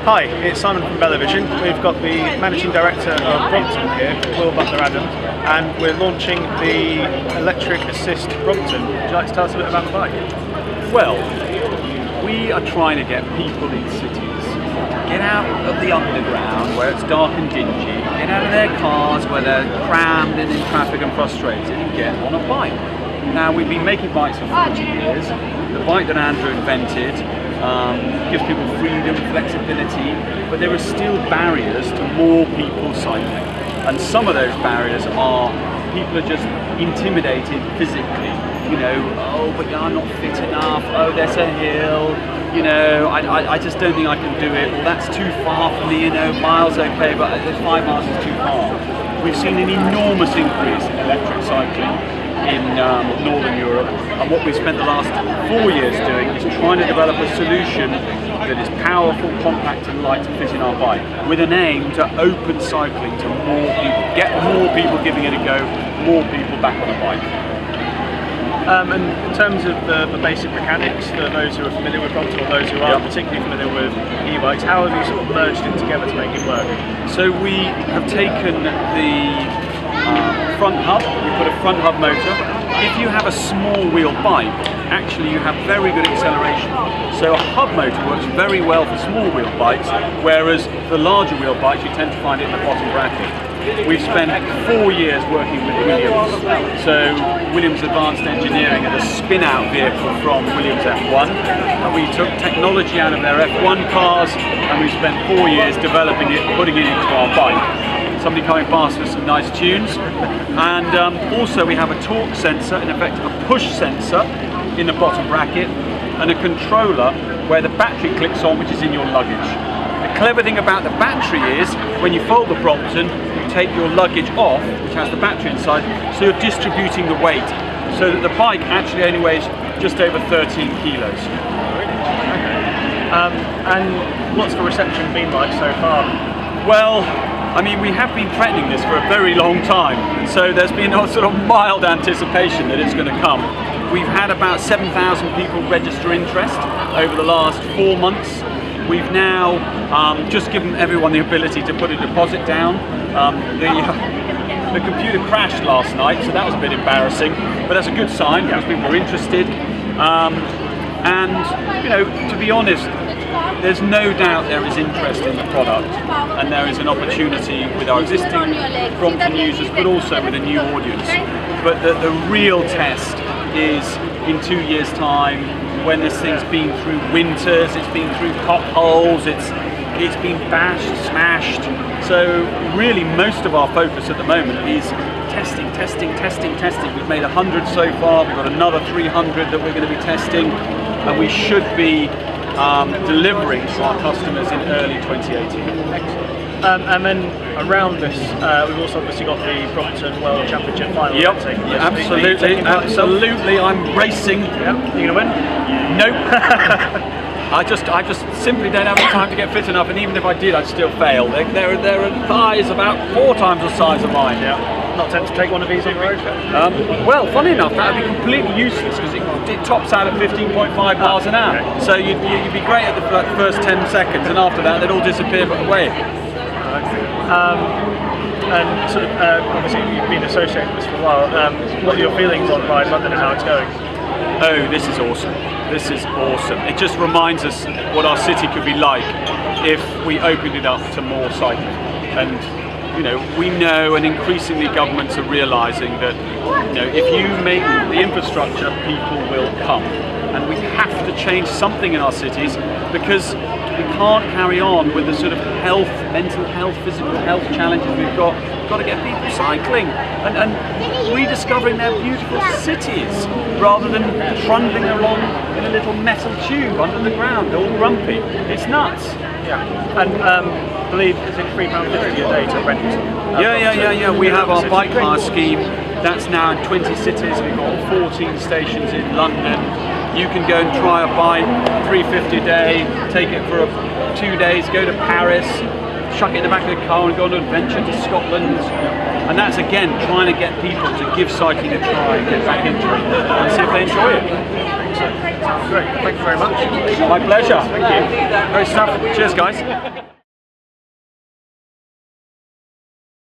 Hi, it's Simon from VeloVision. We've got the Managing Director of Brompton here, Will Butler-Adams, and we're launching the Electric Assist Brompton. Would you like to tell us a bit about the bike? Well, we are trying to get people in cities to get out of the underground where it's dark and dingy, get out of their cars where they're crammed and in traffic and frustrated, and get on a bike. Now, we've been making bikes for 40 years. The bike that Andrew invented gives people freedom, flexibility, but there are still barriers to more people cycling. And some of those barriers are people are just intimidated physically. You know, oh, but I'm not fit enough, oh, there's a hill, you know, I just don't think I can do it, well, that's too far for me, you know, miles okay, but 5 miles is too far. We've seen an enormous increase in electric cycling in Northern Europe, and what we've spent the last 4 years doing is trying to develop a solution that is powerful, compact and light to fit in our bike, with an aim to open cycling to more people, get more people giving it a go, more people back on a bike. And in terms of the basic mechanics, for those who are familiar with Brompton or those who aren't particularly familiar with e-bikes, how have you sort of merged it together to make it work? So we have taken the front hub, we put a front hub motor. If you have a small wheel bike, actually you have very good acceleration. So a hub motor works very well for small wheel bikes, whereas the larger wheel bikes you tend to find it in the bottom bracket. We've spent 4 years working with Williams. So Williams Advanced Engineering had a spin-out vehicle from Williams F1, and we took technology out of their F1 cars, and we spent 4 years developing it, putting it into our bike. Somebody coming past with some nice tunes, and also we have a torque sensor, in effect a push sensor in the bottom bracket, and a controller where the battery clicks on, which is in your luggage. The clever thing about the battery is when you fold the Brompton, you take your luggage off, which has the battery inside, so you're distributing the weight, so that the bike actually only weighs just over 13 kilos. And what's the reception been like so far? Well, I mean, we have been threatening this for a very long time, so there's been a sort of mild anticipation that it's going to come. We've had about 7,000 people register interest over the last 4 months. We've now just given everyone the ability to put a deposit down. The computer crashed last night, so that was a bit embarrassing, but that's a good sign because people are interested. And, you know, to be honest, there's no doubt there is interest in the product, and there is an opportunity with our existing Brompton users, but also with a new audience. But the real test is in 2 years' time, when this thing's been through winters, it's been through potholes, it's been bashed, smashed. So really most of our focus at the moment is testing. We've made 100 so far, we've got another 300 that we're going to be testing, and we should be delivering to our customers in early 2018. And then around this, we've also obviously got the Brompton World Championship final. Yep, absolutely. I'm racing. Yep. Are you going to win? Nope. I just simply don't have the time to get fit enough, and even if I did, I'd still fail. There are thighs about 4 times the size of mine. Yeah. Not tempted to take one of these on the road? Well, funny enough, that would be completely useless because it tops out at 15.5 miles an hour. Okay. So you'd be great at the first 10 seconds, and after that, they'd all disappear away. And sort of, obviously you've been associated with this for a while. What are your feelings on Ride London and how it's going? Oh, this is awesome. This is awesome. It just reminds us what our city could be like if we opened it up to more cycling. And you know, we know, and increasingly governments are realising that, you know, if you make the infrastructure, people will come. And we have to change something in our cities because we can't carry on with the sort of health, mental health, physical health challenges we've got. We've got to get people cycling and rediscovering their beautiful cities rather than trundling along in a little metal tube under the ground, all grumpy. It's nuts. Yeah. And I believe, is it £3.50 a day to rent? Yeah. We have our bike hire scheme. That's now in 20 cities. We've got 14 stations in London. You can go and try a bike, £3.50 a day, take it for 2 days, go to Paris, chuck it in the back of the car and go on an adventure to Scotland. And that's again trying to get people to give cycling a try, get back into it, and see if they enjoy it. Great, thank you very much. My pleasure. Thank you. Great stuff. Cheers, guys.